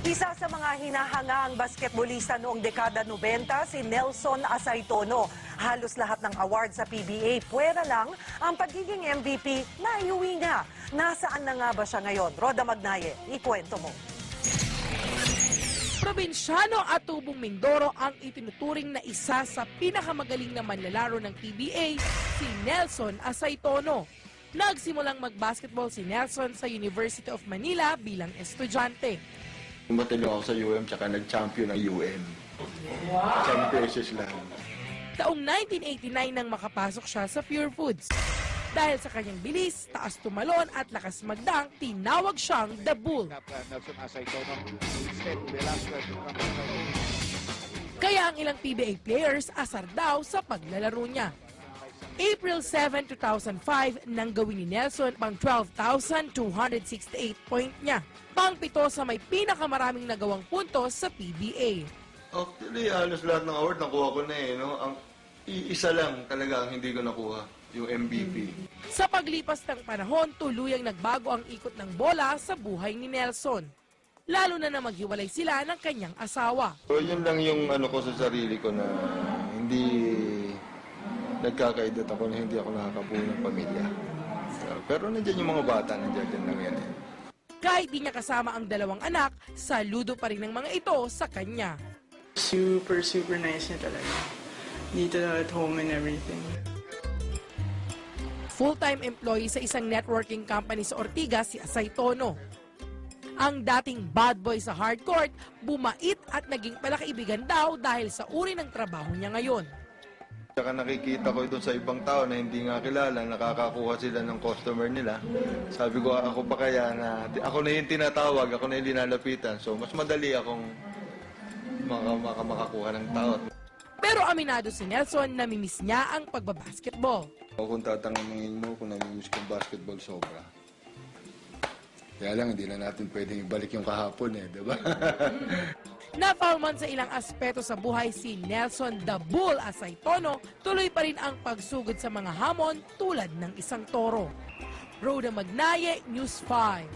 Isa sa mga hinahangaang basketballista noong dekada 90, si Nelson Asaytono. Halos lahat ng award sa PBA, puwera lang ang pagiging MVP na iuwi niya. Nasaan na nga ba siya ngayon? Roda Magnaye, ikwento mo. Probinsyano at Tubong Mindoro ang itinuturing na isa sa pinakamagaling na manlalaro ng PBA, si Nelson Asaytono. Nagsimulang mag-basketball si Nelson sa University of Manila bilang estudyante. Matalino ako sa UM tsaka nag-champion ng UM. Wow! 10 pesos lang. Taong 1989 nang makapasok siya sa Pure Foods. Dahil sa kanyang bilis, taas tumalon at lakas magdang, tinawag siyang The Bull. Kaya ang ilang PBA players asar daw sa paglalaro niya. April 7, 2005 nang gawin ni Nelson pang 12,268 point niya. Pang-pito sa may pinakamaraming nagawang puntos sa PBA. Actually, halos lahat ng award nakuha ko na eh. No? Ang isa lang talaga ang hindi ko nakuha, yung MVP. Sa paglipas ng panahon, tuluyang nagbago ang ikot ng bola sa buhay ni Nelson. Lalo na maghiwalay sila ng kanyang asawa. So, yun lang yung ano ko sa sarili ko na hindi nagkakaedad ako na hindi ako nakakabuo ng pamilya. Pero nandiyan yung mga bata, nandiyan din lang yan eh. Kahit di niya kasama ang dalawang anak, saludo pa rin ng mga ito sa kanya. Super nice niya talaga. Dito at home and everything. Full-time employee sa isang networking company sa Ortigas, si Asaytono. Ang dating bad boy sa hardcourt, bumait at naging palakaibigan daw dahil sa uri ng trabaho niya ngayon. Saka nakikita ko doon sa ibang tao na hindi nga kilala, nakakakuha sila ng customer nila. Sabi ko, ako pa kaya na, ako na yung tinatawag, ako na yung linalapitan. So, mas madali akong makakuha ng tao. Pero aminado si Nelson na namimiss niya ang pagbabasketball. Kung tatanungin mo kung namimiss kong basketball, sobra. Kaya lang, hindi na natin pwedeng ibalik yung kahapon eh, di ba? Na-foul man sa ilang aspeto sa buhay si Nelson The Bull Asaytono, tuloy pa rin ang pagsugod sa mga hamon tulad ng isang toro. Roda Magnaye, News 5.